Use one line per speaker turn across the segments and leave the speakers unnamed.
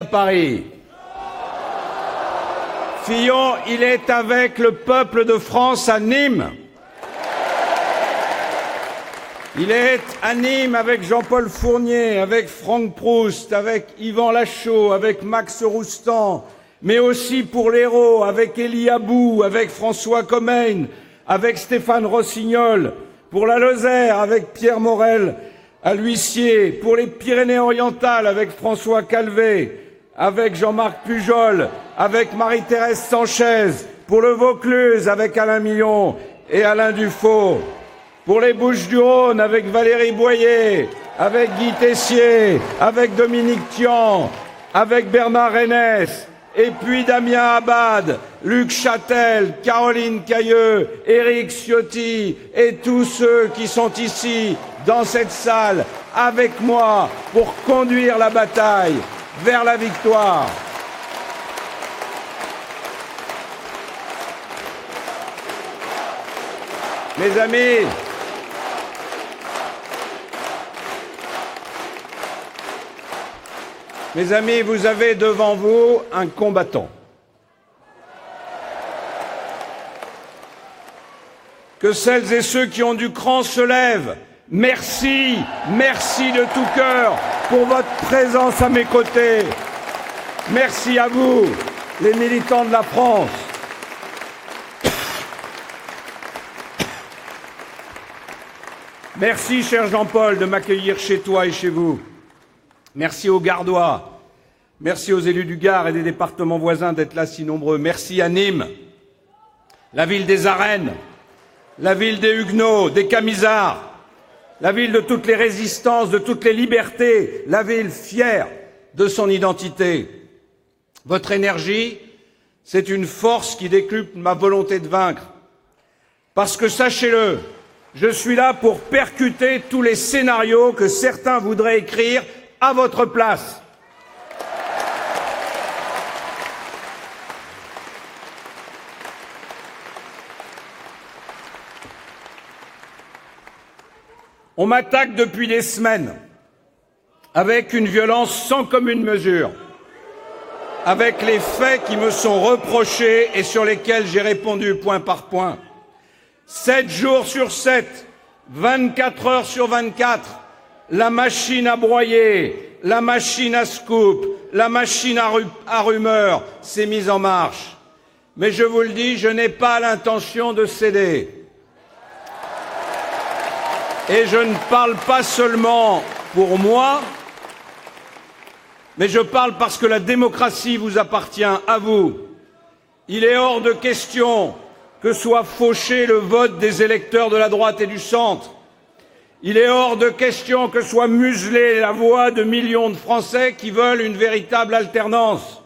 à Paris. Fillon, il est avec le peuple de France à Nîmes. Il est à Nîmes avec Jean-Paul Fournier, avec Franck Proust, avec Yvan Lachaud, avec Max Roustan, mais aussi pour l'Hérault, avec Élie Abou, avec François Comène, avec Stéphane Rossignol, pour la Lozère, avec Pierre Morel à l'Huissier, pour les Pyrénées-Orientales, avec François Calvet, avec Jean-Marc Pujol, avec Marie-Thérèse Sanchez, pour le Vaucluse, avec Alain Millon et Alain Dufaux, pour les Bouches-du-Rhône, avec Valérie Boyer, avec Guy Tessier, avec Dominique Tian, avec Bernard Renès, et puis Damien Abad, Luc Châtel, Caroline Cailleux, Éric Ciotti et tous ceux qui sont ici, dans cette salle, avec moi, pour conduire la bataille vers la victoire. Mes amis, vous avez devant vous un combattant. Que celles et ceux qui ont du cran se lèvent. Merci, merci de tout cœur pour votre présence à mes côtés. Merci à vous, les militants de la France. Merci, cher Jean-Paul, de m'accueillir chez toi et chez vous. Merci aux Gardois. Merci aux élus du Gard et des départements voisins d'être là si nombreux. Merci à Nîmes, la ville des arènes, la ville des Huguenots, des Camisards, la ville de toutes les résistances, de toutes les libertés, la ville fière de son identité. Votre énergie, c'est une force qui décuple ma volonté de vaincre. Parce que, sachez-le, je suis là pour percuter tous les scénarios que certains voudraient écrire à votre place. On m'attaque depuis des semaines, avec une violence sans commune mesure, avec les faits qui me sont reprochés et sur lesquels j'ai répondu point par point. 7 jours sur 7, 24 heures sur 24, la machine à broyer, la machine à scoop, la machine à rumeurs s'est mise en marche. Mais je vous le dis, je n'ai pas l'intention de céder. Et je ne parle pas seulement pour moi, mais je parle parce que la démocratie vous appartient à vous. Il est hors de question que soit fauché le vote des électeurs de la droite et du centre. Il est hors de question que soit muselée la voix de millions de Français qui veulent une véritable alternance.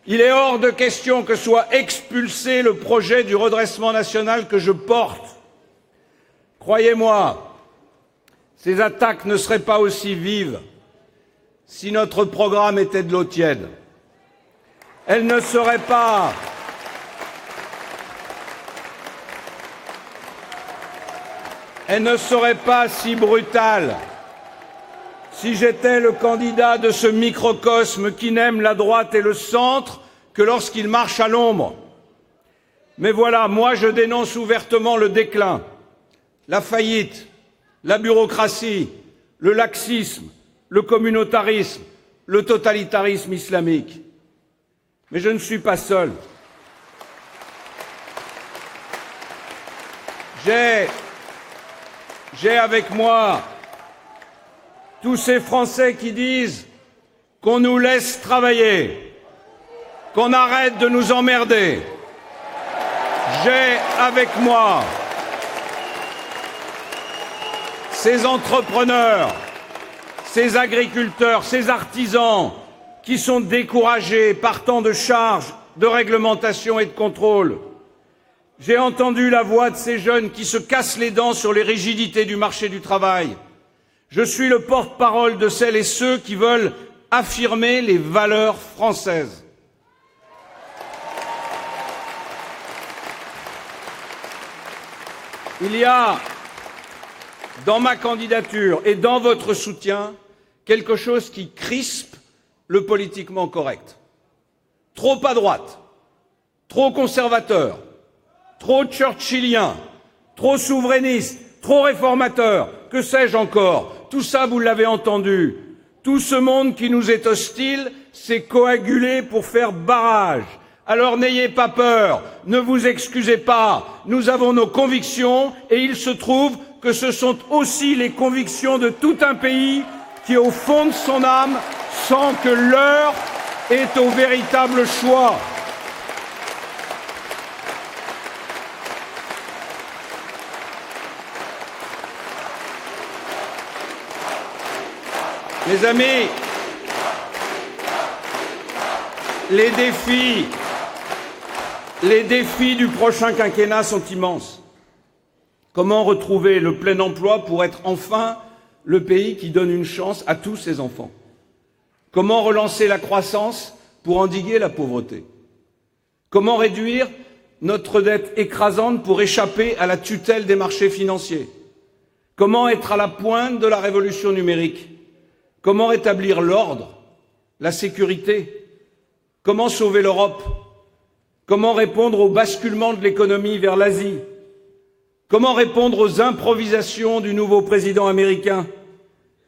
Il est hors de question que soit expulsé le projet du redressement national que je porte. Croyez-moi, ces attaques ne seraient pas aussi vives si notre programme était de l'eau tiède. Elles ne seraient pas... Elle ne serait pas si brutale si j'étais le candidat de ce microcosme qui n'aime la droite et le centre que lorsqu'il marche à l'ombre. Mais voilà, moi je dénonce ouvertement le déclin, la faillite, la bureaucratie, le laxisme, le communautarisme, le totalitarisme islamique. Mais je ne suis pas seul. J'ai avec moi tous ces Français qui disent qu'on nous laisse travailler, qu'on arrête de nous emmerder. J'ai avec moi ces entrepreneurs, ces agriculteurs, ces artisans qui sont découragés par tant de charges, de réglementation et de contrôle. J'ai entendu la voix de ces jeunes qui se cassent les dents sur les rigidités du marché du travail. Je suis le porte-parole de celles et ceux qui veulent affirmer les valeurs françaises. Il y a dans ma candidature et dans votre soutien quelque chose qui crispe le politiquement correct. Trop à droite, trop conservateur, trop churchillien, trop souverainiste, trop réformateur, que sais-je encore? Tout ça, vous l'avez entendu. Tout ce monde qui nous est hostile s'est coagulé pour faire barrage. Alors n'ayez pas peur, ne vous excusez pas, nous avons nos convictions et il se trouve que ce sont aussi les convictions de tout un pays qui, au fond de son âme, sent que l'heure est au véritable choix. Mes amis, les défis du prochain quinquennat sont immenses. Comment retrouver le plein emploi pour être enfin le pays qui donne une chance à tous ses enfants? Comment relancer la croissance pour endiguer la pauvreté? Comment réduire notre dette écrasante pour échapper à la tutelle des marchés financiers? Comment être à la pointe de la révolution numérique? Comment rétablir l'ordre, la sécurité? Comment sauver l'Europe? Comment répondre au basculement de l'économie vers l'Asie? Comment répondre aux improvisations du nouveau président américain?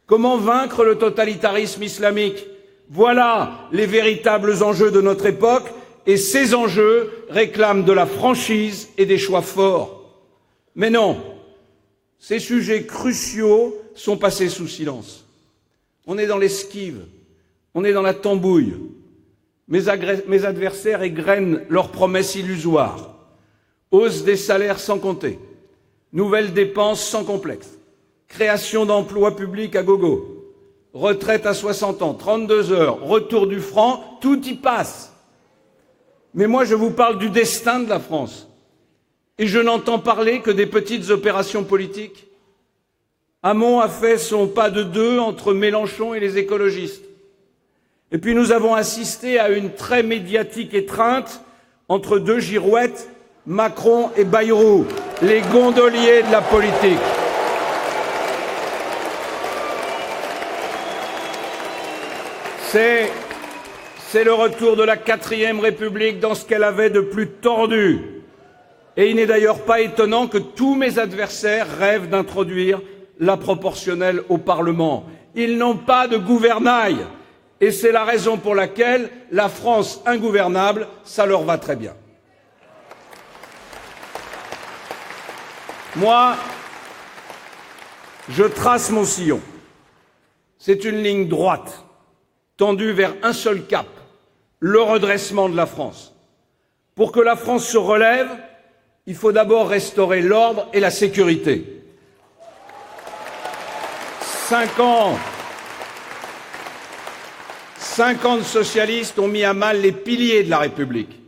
Comment vaincre le totalitarisme islamique? Voilà les véritables enjeux de notre époque et ces enjeux réclament de la franchise et des choix forts. Mais non, ces sujets cruciaux sont passés sous silence. On est dans l'esquive, on est dans la tambouille. Mes adversaires égrènent leurs promesses illusoires. Hausse des salaires sans compter, nouvelles dépenses sans complexe, création d'emplois publics à gogo, retraite à 60 ans, 32 heures, retour du franc, tout y passe. Mais moi je vous parle du destin de la France. Et je n'entends parler que des petites opérations politiques. Hamon a fait son pas de deux entre Mélenchon et les écologistes. Et puis nous avons assisté à une très médiatique étreinte entre deux girouettes, Macron et Bayrou, les gondoliers de la politique. C'est le retour de la 4e République dans ce qu'elle avait de plus tordu. Et il n'est d'ailleurs pas étonnant que tous mes adversaires rêvent d'introduire la proportionnelle au Parlement. Ils n'ont pas de gouvernail. Et c'est la raison pour laquelle la France ingouvernable, ça leur va très bien. Moi, je trace mon sillon. C'est une ligne droite, tendue vers un seul cap, le redressement de la France. Pour que la France se relève, il faut d'abord restaurer l'ordre et la sécurité. 5 ans de socialistes ont mis à mal les piliers de la République.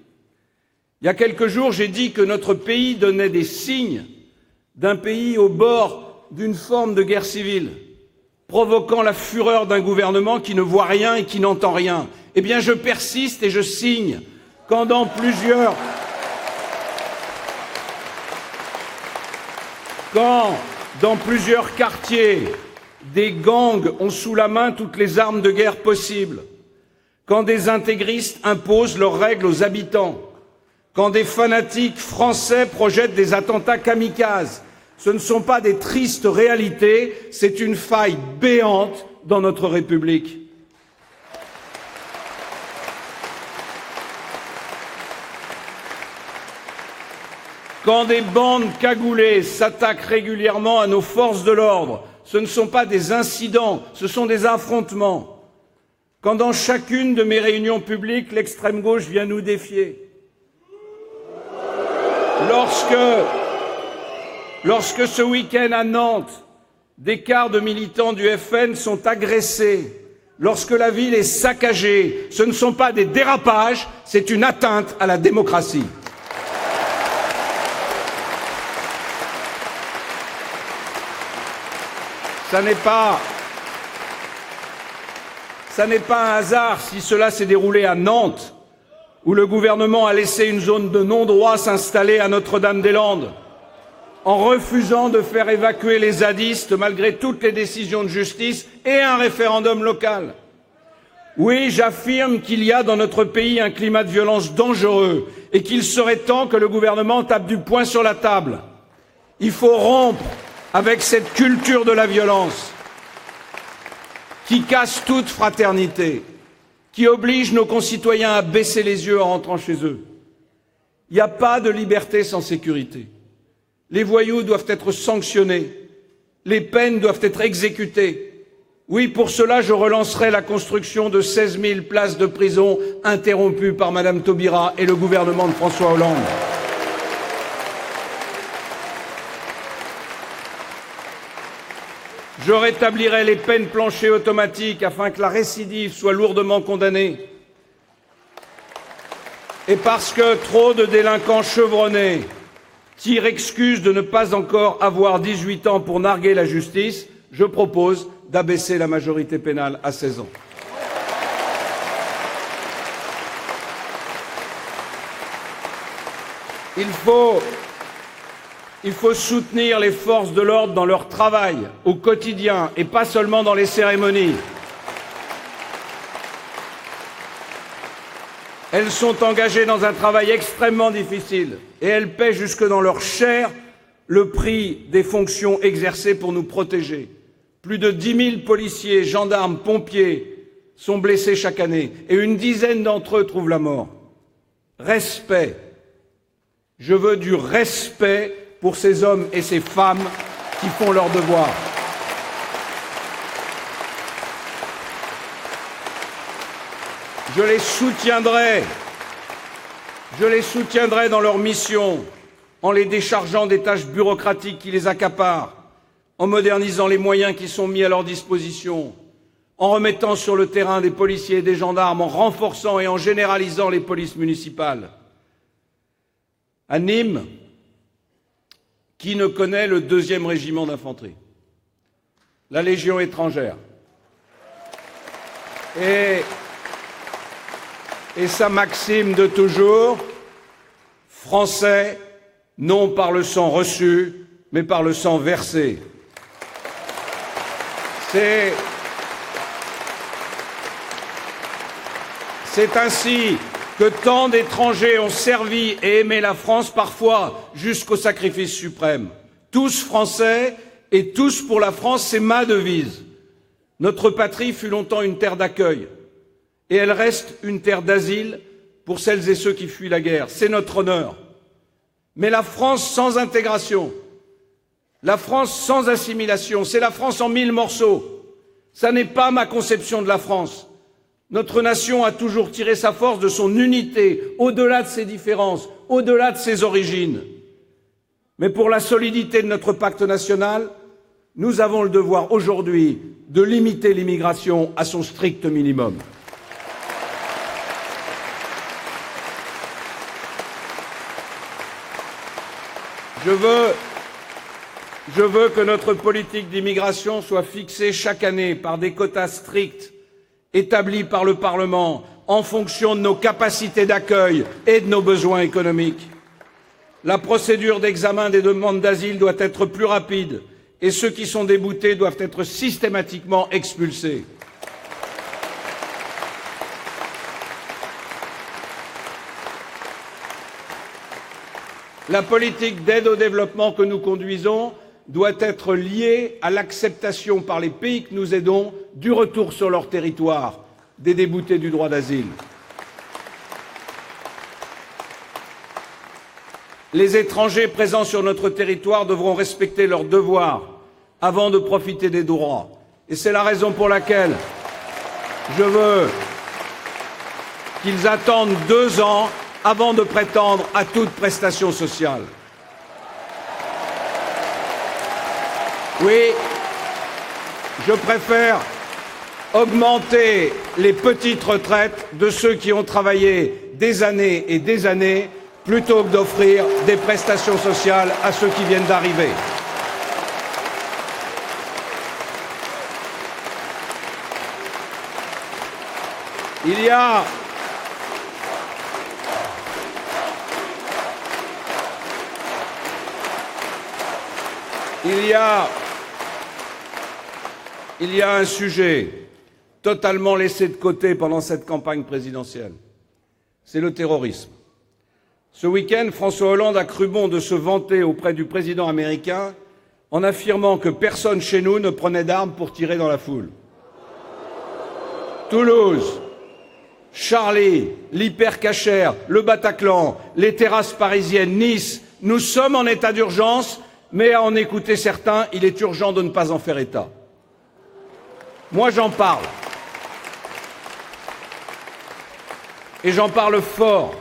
Il y a quelques jours, j'ai dit que notre pays donnait des signes d'un pays au bord d'une forme de guerre civile, provoquant la fureur d'un gouvernement qui ne voit rien et qui n'entend rien. Eh bien, je persiste et je signe quand dans plusieurs quartiers, des gangs ont sous la main toutes les armes de guerre possibles, quand des intégristes imposent leurs règles aux habitants, quand des fanatiques français projettent des attentats kamikazes, ce ne sont pas des tristes réalités, c'est une faille béante dans notre République. Quand des bandes cagoulées s'attaquent régulièrement à nos forces de l'ordre, ce ne sont pas des incidents, ce sont des affrontements. Quand dans chacune de mes réunions publiques, l'extrême gauche vient nous défier. Lorsque ce week-end à Nantes, des quarts de militants du FN sont agressés, lorsque la ville est saccagée, ce ne sont pas des dérapages, c'est une atteinte à la démocratie. Ça n'est pas un hasard si cela s'est déroulé à Nantes, où le gouvernement a laissé une zone de non-droit s'installer à Notre-Dame-des-Landes, en refusant de faire évacuer les zadistes malgré toutes les décisions de justice et un référendum local. Oui, j'affirme qu'il y a dans notre pays un climat de violence dangereux et qu'il serait temps que le gouvernement tape du poing sur la table. Il faut rompre avec cette culture de la violence qui casse toute fraternité, qui oblige nos concitoyens à baisser les yeux en rentrant chez eux. Il n'y a pas de liberté sans sécurité. Les voyous doivent être sanctionnés, les peines doivent être exécutées. Oui, pour cela, je relancerai la construction de 16 000 places de prison interrompues par Madame Taubira et le gouvernement de François Hollande. Je rétablirai les peines planchers automatiques afin que la récidive soit lourdement condamnée. Et parce que trop de délinquants chevronnés tirent excuse de ne pas encore avoir 18 ans pour narguer la justice, je propose d'abaisser la majorité pénale à 16 ans. Il faut soutenir les forces de l'ordre dans leur travail, au quotidien, et pas seulement dans les cérémonies. Elles sont engagées dans un travail extrêmement difficile et elles paient jusque dans leur chair le prix des fonctions exercées pour nous protéger. Plus de 10 000 policiers, gendarmes, pompiers sont blessés chaque année et une dizaine d'entre eux trouvent la mort. Respect. Je veux du respect pour ces hommes et ces femmes qui font leur devoir. Je les soutiendrai dans leur mission, en les déchargeant des tâches bureaucratiques qui les accaparent, en modernisant les moyens qui sont mis à leur disposition, en remettant sur le terrain des policiers et des gendarmes, en renforçant et en généralisant les polices municipales. À Nîmes, qui ne connaît le 2e régiment d'infanterie? La Légion étrangère. Et sa maxime de toujours, français, non par le sang reçu, mais par le sang versé. C'est ainsi que tant d'étrangers ont servi et aimé la France, parfois jusqu'au sacrifice suprême. Tous français et tous pour la France, c'est ma devise. Notre patrie fut longtemps une terre d'accueil. Et elle reste une terre d'asile pour celles et ceux qui fuient la guerre. C'est notre honneur. Mais la France sans intégration, la France sans assimilation, c'est la France en 1000 morceaux. Ça n'est pas ma conception de la France. Notre nation a toujours tiré sa force de son unité, au-delà de ses différences, au-delà de ses origines. Mais pour la solidité de notre pacte national, nous avons le devoir aujourd'hui de limiter l'immigration à son strict minimum. Je veux que notre politique d'immigration soit fixée chaque année par des quotas stricts, établis par le Parlement, en fonction de nos capacités d'accueil et de nos besoins économiques. La procédure d'examen des demandes d'asile doit être plus rapide et ceux qui sont déboutés doivent être systématiquement expulsés. La politique d'aide au développement que nous conduisons doit être liée à l'acceptation par les pays que nous aidons du retour sur leur territoire des déboutés du droit d'asile. Les étrangers présents sur notre territoire devront respecter leurs devoirs avant de profiter des droits. Et c'est la raison pour laquelle je veux qu'ils attendent 2 ans avant de prétendre à toute prestation sociale. Oui, je préfère augmenter les petites retraites de ceux qui ont travaillé des années et des années plutôt que d'offrir des prestations sociales à ceux qui viennent d'arriver. Il y a un sujet totalement laissé de côté pendant cette campagne présidentielle. C'est le terrorisme. Ce week-end, François Hollande a cru bon de se vanter auprès du président américain en affirmant que personne chez nous ne prenait d'armes pour tirer dans la foule. Toulouse, Charlie, l'hypercachère, le Bataclan, les terrasses parisiennes, Nice, nous sommes en état d'urgence, mais à en écouter certains, il est urgent de ne pas en faire état. Moi, j'en parle. Et j'en parle fort,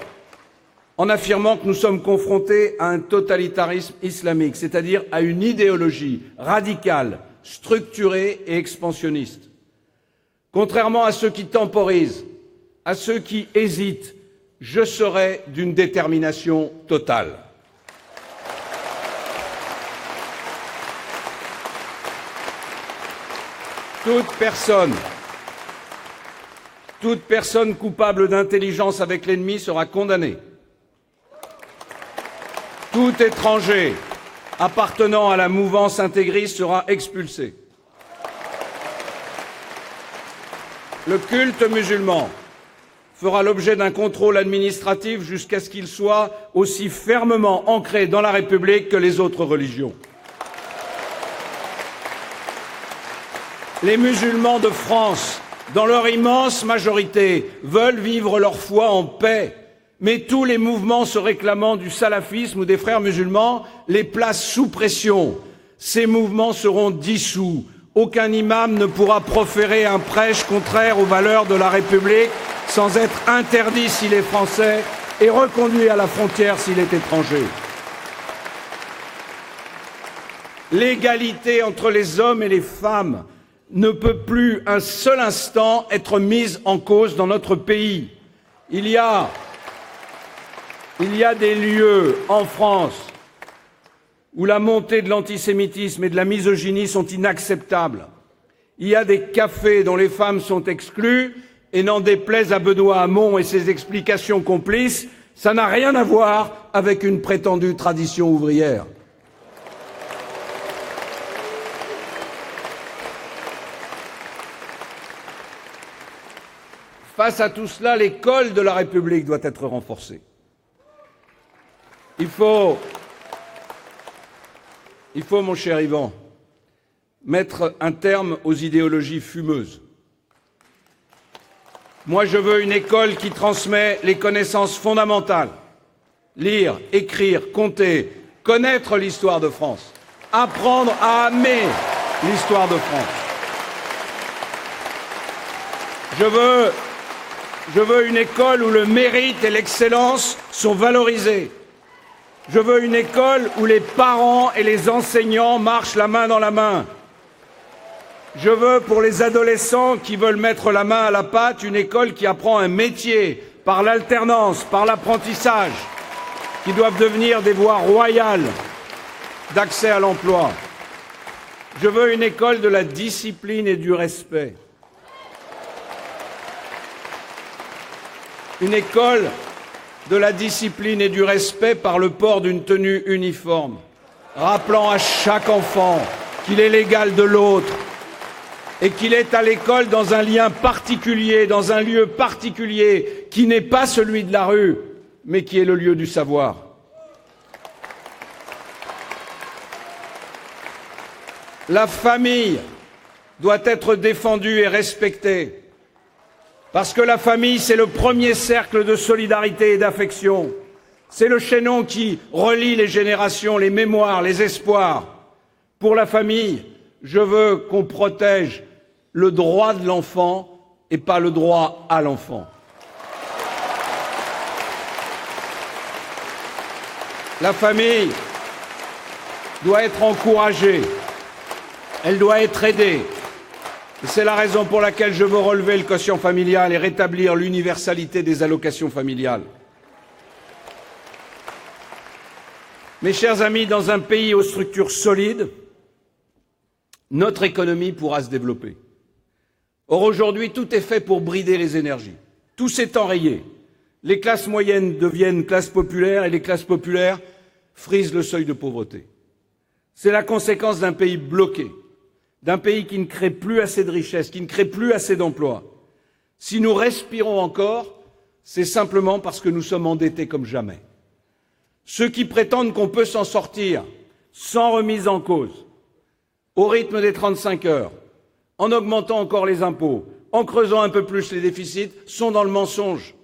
en affirmant que nous sommes confrontés à un totalitarisme islamique, c'est-à-dire à une idéologie radicale, structurée et expansionniste. Contrairement à ceux qui temporisent, à ceux qui hésitent, je serai d'une détermination totale. Toute personne coupable d'intelligence avec l'ennemi sera condamnée. Tout étranger appartenant à la mouvance intégriste sera expulsé. Le culte musulman fera l'objet d'un contrôle administratif jusqu'à ce qu'il soit aussi fermement ancré dans la République que les autres religions. Les musulmans de France, dans leur immense majorité, veulent vivre leur foi en paix. Mais tous les mouvements se réclamant du salafisme ou des frères musulmans les placent sous pression. Ces mouvements seront dissous. Aucun imam ne pourra proférer un prêche contraire aux valeurs de la République sans être interdit s'il est français et reconduit à la frontière s'il est étranger. L'égalité entre les hommes et les femmes ne peut plus un seul instant être mise en cause dans notre pays. Il y a des lieux en France où la montée de l'antisémitisme et de la misogynie sont inacceptables. Il y a des cafés dont les femmes sont exclues et n'en déplaise à Benoît Hamon et ses explications complices, ça n'a rien à voir avec une prétendue tradition ouvrière. Face à tout cela, l'école de la République doit être renforcée. Il faut, mon cher Yvan, mettre un terme aux idéologies fumeuses. Moi, je veux une école qui transmet les connaissances fondamentales. Lire, écrire, compter, connaître l'histoire de France, apprendre à aimer l'histoire de France. Je veux une école où le mérite et l'excellence sont valorisés. Je veux une école où les parents et les enseignants marchent la main dans la main. Je veux, pour les adolescents qui veulent mettre la main à la pâte, une école qui apprend un métier par l'alternance, par l'apprentissage, qui doivent devenir des voies royales d'accès à l'emploi. Je veux une école de la discipline et du respect. Une école de la discipline et du respect par le port d'une tenue uniforme, rappelant à chaque enfant qu'il est l'égal de l'autre et qu'il est à l'école dans un lien particulier, dans un lieu particulier qui n'est pas celui de la rue, mais qui est le lieu du savoir. La famille doit être défendue et respectée. Parce que la famille, c'est le premier cercle de solidarité et d'affection. C'est le chaînon qui relie les générations, les mémoires, les espoirs. Pour la famille, je veux qu'on protège le droit de l'enfant et pas le droit à l'enfant. La famille doit être encouragée, elle doit être aidée. C'est la raison pour laquelle je veux relever le quotient familial et rétablir l'universalité des allocations familiales. Mes chers amis, dans un pays aux structures solides, notre économie pourra se développer. Or, aujourd'hui, tout est fait pour brider les énergies. Tout s'est enrayé. Les classes moyennes deviennent classes populaires et les classes populaires frisent le seuil de pauvreté. C'est la conséquence d'un pays bloqué. d'un pays qui ne crée plus assez de richesses, qui ne crée plus assez d'emplois. Si nous respirons encore, c'est simplement parce que nous sommes endettés comme jamais. Ceux qui prétendent qu'on peut s'en sortir sans remise en cause, au rythme des 35 heures, en augmentant encore les impôts, en creusant un peu plus les déficits, sont dans le mensonge.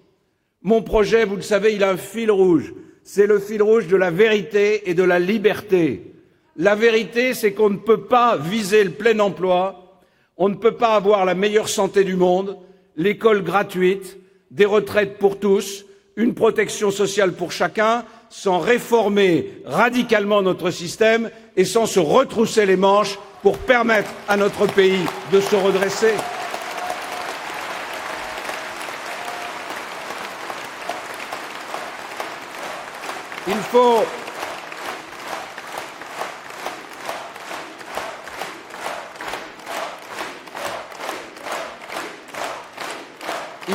Mon projet, vous le savez, il a un fil rouge. C'est le fil rouge de la vérité et de la liberté. La vérité, c'est qu'on ne peut pas viser le plein emploi, on ne peut pas avoir la meilleure santé du monde, l'école gratuite, des retraites pour tous, une protection sociale pour chacun, sans réformer radicalement notre système et sans se retrousser les manches pour permettre à notre pays de se redresser. Il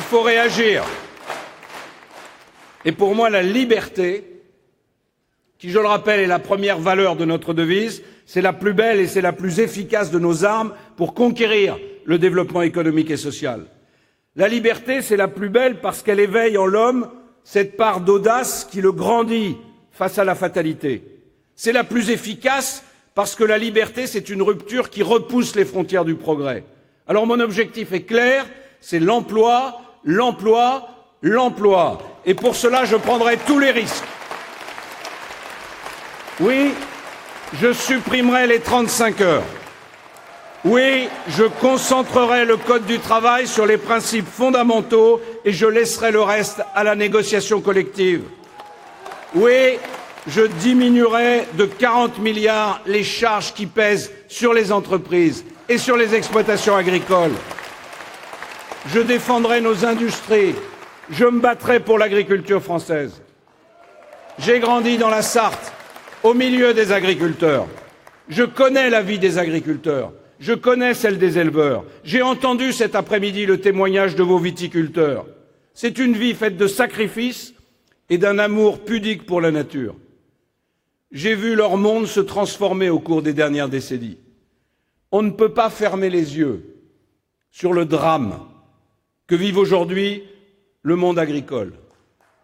faut réagir. Et pour moi, la liberté, qui, je le rappelle, est la première valeur de notre devise, c'est la plus belle et c'est la plus efficace de nos armes pour conquérir le développement économique et social. La liberté, c'est la plus belle parce qu'elle éveille en l'homme cette part d'audace qui le grandit face à la fatalité. C'est la plus efficace parce que la liberté, c'est une rupture qui repousse les frontières du progrès. Alors mon objectif est clair, c'est l'emploi, l'emploi, l'emploi. Et pour cela, je prendrai tous les risques. Oui, je supprimerai les 35 heures. Oui, je concentrerai le Code du travail sur les principes fondamentaux et je laisserai le reste à la négociation collective. Oui, je diminuerai de 40 milliards les charges qui pèsent sur les entreprises et sur les exploitations agricoles. Je défendrai nos industries. Je me battrai pour l'agriculture française. J'ai grandi dans la Sarthe, au milieu des agriculteurs. Je connais la vie des agriculteurs. Je connais celle des éleveurs. J'ai entendu cet après-midi le témoignage de vos viticulteurs. C'est une vie faite de sacrifices et d'un amour pudique pour la nature. J'ai vu leur monde se transformer au cours des dernières décennies. On ne peut pas fermer les yeux sur le drame que vive aujourd'hui le monde agricole,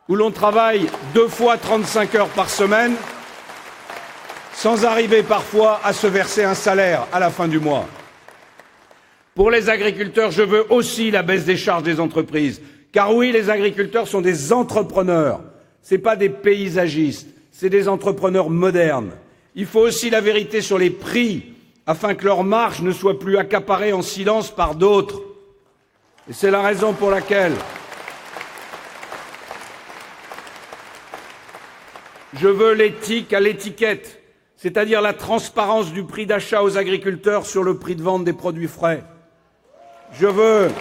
où l'on travaille 2 fois 35 heures par semaine, sans arriver parfois à se verser un salaire à la fin du mois. Pour les agriculteurs, je veux aussi la baisse des charges des entreprises. Car oui, les agriculteurs sont des entrepreneurs. Ce ne sont pas des paysagistes, c'est des entrepreneurs modernes. Il faut aussi la vérité sur les prix, afin que leurs marges ne soient plus accaparées en silence par d'autres. Et c'est la raison pour laquelle je veux l'éthique à l'étiquette, c'est-à-dire la transparence du prix d'achat aux agriculteurs sur le prix de vente des produits frais. Je veux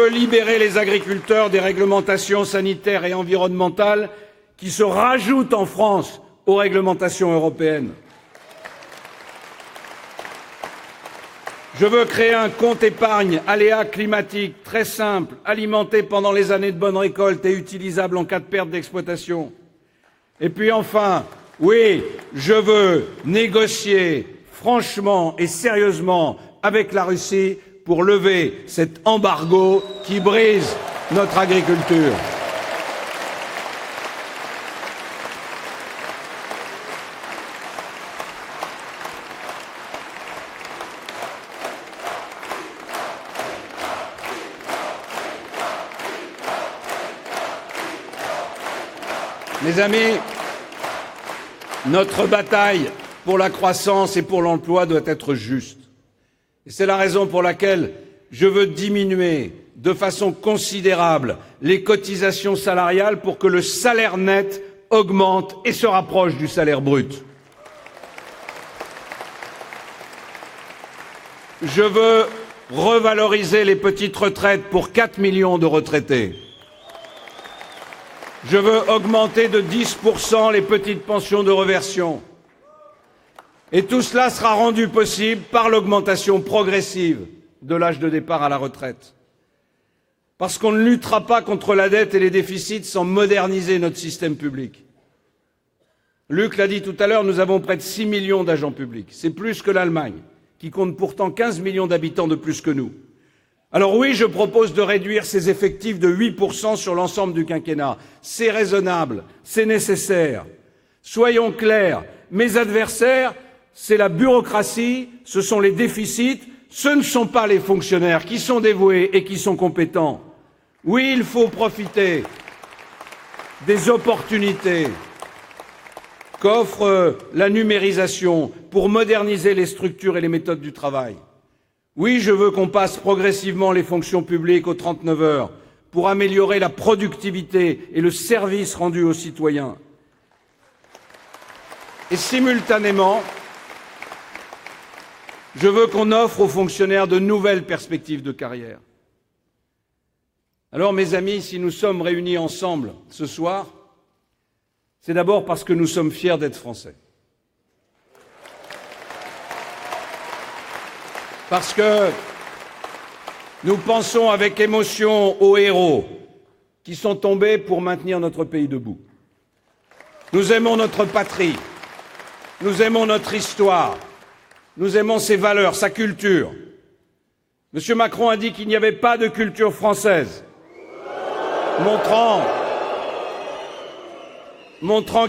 libérer les agriculteurs des réglementations sanitaires et environnementales qui se rajoutent en France aux réglementations européennes. Je veux créer un compte épargne aléas climatiques très simple, alimenté pendant les années de bonne récolte et utilisable en cas de perte d'exploitation. Et puis enfin, oui, je veux négocier franchement et sérieusement avec la Russie pour lever cet embargo qui brise notre agriculture. Mes amis, notre bataille pour la croissance et pour l'emploi doit être juste. Et c'est la raison pour laquelle je veux diminuer de façon considérable les cotisations salariales pour que le salaire net augmente et se rapproche du salaire brut. Je veux revaloriser les petites retraites pour 4 millions de retraités. Je veux augmenter de 10% les petites pensions de réversion. Et tout cela sera rendu possible par l'augmentation progressive de l'âge de départ à la retraite. Parce qu'on ne luttera pas contre la dette et les déficits sans moderniser notre système public. Luc l'a dit tout à l'heure, nous avons près de 6 millions d'agents publics. C'est plus que l'Allemagne, qui compte pourtant 15 millions d'habitants de plus que nous. Alors oui, je propose de réduire ces effectifs de 8% sur l'ensemble du quinquennat. C'est raisonnable, c'est nécessaire. Soyons clairs, mes adversaires, c'est la bureaucratie, ce sont les déficits, ce ne sont pas les fonctionnaires qui sont dévoués et qui sont compétents. Oui, il faut profiter des opportunités qu'offre la numérisation pour moderniser les structures et les méthodes du travail. Oui, je veux qu'on passe progressivement les fonctions publiques aux 39 heures pour améliorer la productivité et le service rendu aux citoyens. Et simultanément, je veux qu'on offre aux fonctionnaires de nouvelles perspectives de carrière. Alors, mes amis, si nous sommes réunis ensemble ce soir, c'est d'abord parce que nous sommes fiers d'être Français. Parce que nous pensons avec émotion aux héros qui sont tombés pour maintenir notre pays debout. Nous aimons notre patrie, nous aimons notre histoire, nous aimons ses valeurs, sa culture. M. Macron a dit qu'il n'y avait pas de culture française, montrant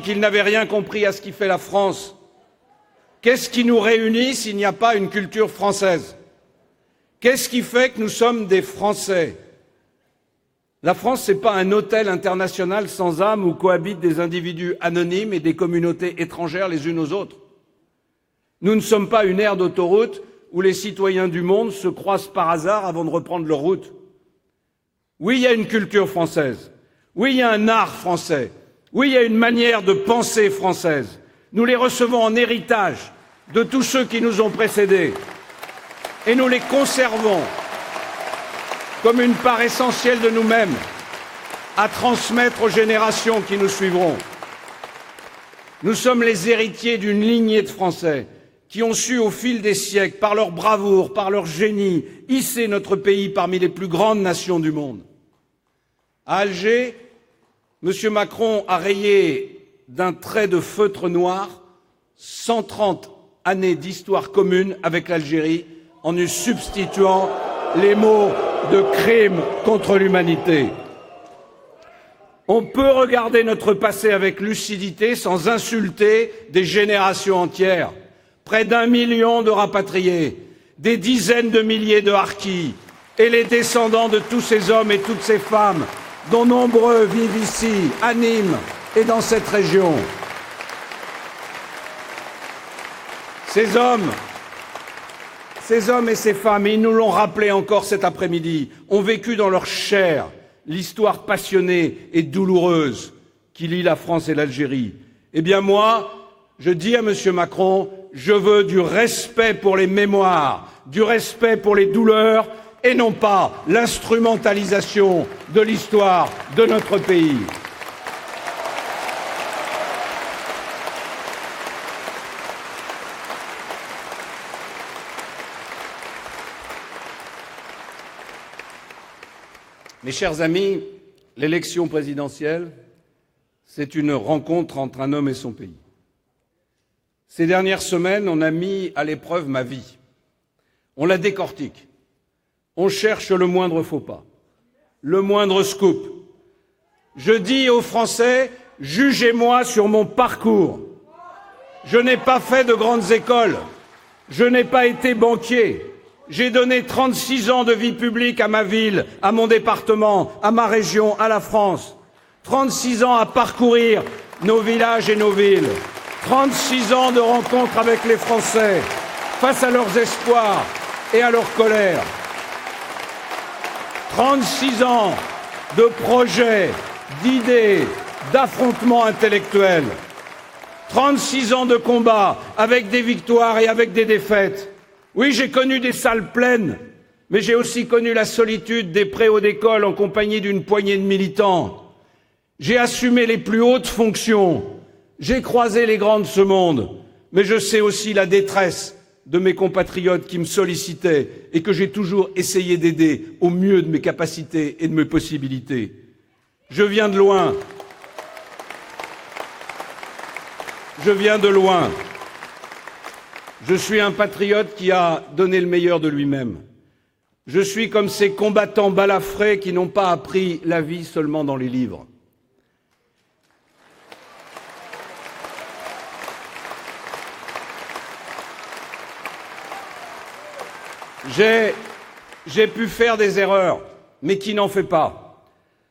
qu'il n'avait rien compris à ce qui fait la France. Qu'est-ce qui nous réunit s'il n'y a pas une culture française? Qu'est-ce qui fait que nous sommes des Français? La France, ce n'est pas un hôtel international sans âme où cohabitent des individus anonymes et des communautés étrangères les unes aux autres. Nous ne sommes pas une aire d'autoroute où les citoyens du monde se croisent par hasard avant de reprendre leur route. Oui, il y a une culture française. Oui, il y a un art français. Oui, il y a une manière de penser française. Nous les recevons en héritage de tous ceux qui nous ont précédés. Et nous les conservons comme une part essentielle de nous-mêmes à transmettre aux générations qui nous suivront. Nous sommes les héritiers d'une lignée de Français qui ont su, au fil des siècles, par leur bravoure, par leur génie, hisser notre pays parmi les plus grandes nations du monde. À Alger, M. Macron a rayé d'un trait de feutre noir 130 années d'histoire commune avec l'Algérie en y substituant les mots de crime contre l'humanité. On peut regarder notre passé avec lucidité sans insulter des générations entières. Près d'1 million de rapatriés, des dizaines de milliers de harkis et les descendants de tous ces hommes et toutes ces femmes dont nombreux vivent ici, à Nîmes et dans cette région. Ces hommes et ces femmes, et ils nous l'ont rappelé encore cet après-midi, ont vécu dans leur chair l'histoire passionnée et douloureuse qui lie la France et l'Algérie. Eh bien moi, je dis à M. Macron, je veux du respect pour les mémoires, du respect pour les douleurs, et non pas l'instrumentalisation de l'histoire de notre pays. Mes chers amis, l'élection présidentielle, c'est une rencontre entre un homme et son pays. Ces dernières semaines, on a mis à l'épreuve ma vie. On la décortique. On cherche le moindre faux pas, le moindre scoop. Je dis aux Français, jugez-moi sur mon parcours. Je n'ai pas fait de grandes écoles. Je n'ai pas été banquier. J'ai donné 36 ans de vie publique à ma ville, à mon département, à ma région, à la France. 36 ans à parcourir nos villages et nos villes. 36 ans de rencontres avec les Français, face à leurs espoirs et à leur colère. 36 ans de projets, d'idées, d'affrontements intellectuels. 36 ans de combats, avec des victoires et avec des défaites. Oui, j'ai connu des salles pleines, mais j'ai aussi connu la solitude des préaux d'école en compagnie d'une poignée de militants. J'ai assumé les plus hautes fonctions, j'ai croisé les grands de ce monde, mais je sais aussi la détresse de mes compatriotes qui me sollicitaient et que j'ai toujours essayé d'aider au mieux de mes capacités et de mes possibilités. Je viens de loin. Je viens de loin. Je suis un patriote qui a donné le meilleur de lui-même. Je suis comme ces combattants balafrés qui n'ont pas appris la vie seulement dans les livres. J'ai pu faire des erreurs, mais qui n'en fait pas?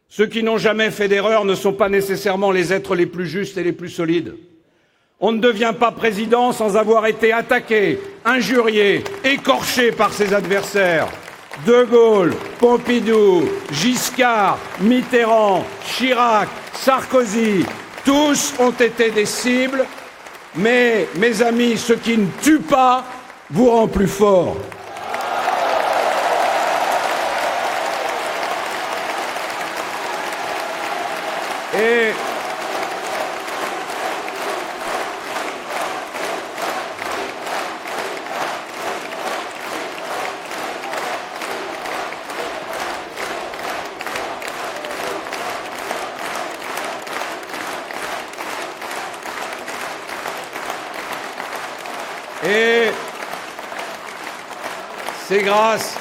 Ceux qui n'ont jamais fait d'erreur ne sont pas nécessairement les êtres les plus justes et les plus solides. On ne devient pas président sans avoir été attaqué, injurié, écorché par ses adversaires. De Gaulle, Pompidou, Giscard, Mitterrand, Chirac, Sarkozy, tous ont été des cibles, mais, mes amis, ce qui ne tue pas vous rend plus fort. Et c'est grâce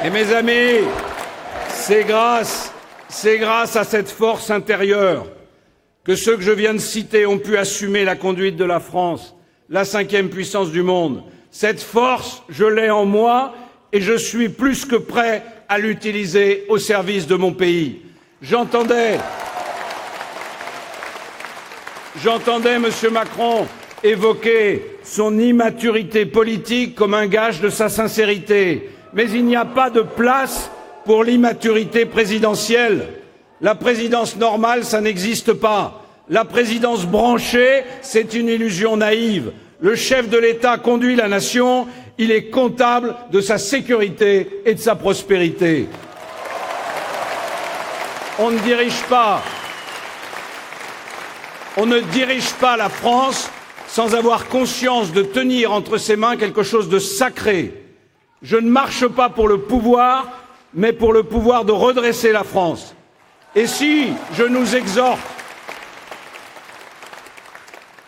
et mes amis, c'est grâce à cette force intérieure que ceux que je viens de citer ont pu assumer la conduite de la France, la 5e puissance du monde. Cette force, je l'ai en moi et je suis plus que prêt à l'utiliser au service de mon pays. J'entendais M. Macron évoquer son immaturité politique comme un gage de sa sincérité. Mais il n'y a pas de place pour l'immaturité présidentielle. La présidence normale, ça n'existe pas. La présidence branchée, c'est une illusion naïve. Le chef de l'État conduit la nation, il est comptable de sa sécurité et de sa prospérité. On ne dirige pas la France sans avoir conscience de tenir entre ses mains quelque chose de sacré. Je ne marche pas pour le pouvoir, mais pour le pouvoir de redresser la France. Et si je nous exhorte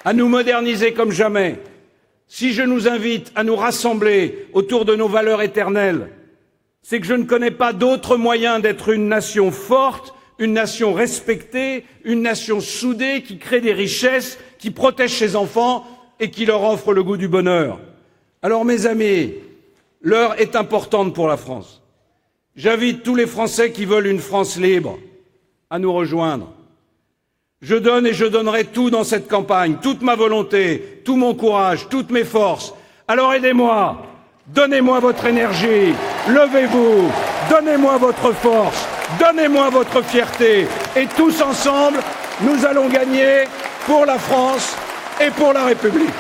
à nous moderniser comme jamais, si je nous invite à nous rassembler autour de nos valeurs éternelles, c'est que je ne connais pas d'autre moyen d'être une nation forte, une nation respectée, une nation soudée qui crée des richesses, qui protège ses enfants et qui leur offre le goût du bonheur. Alors mes amis, l'heure est importante pour la France. J'invite tous les Français qui veulent une France libre à nous rejoindre. Je donne et je donnerai tout dans cette campagne, toute ma volonté, tout mon courage, toutes mes forces. Alors aidez-moi, donnez-moi votre énergie, levez-vous, donnez-moi votre force, donnez-moi votre fierté. Et tous ensemble, nous allons gagner pour la France et pour la République.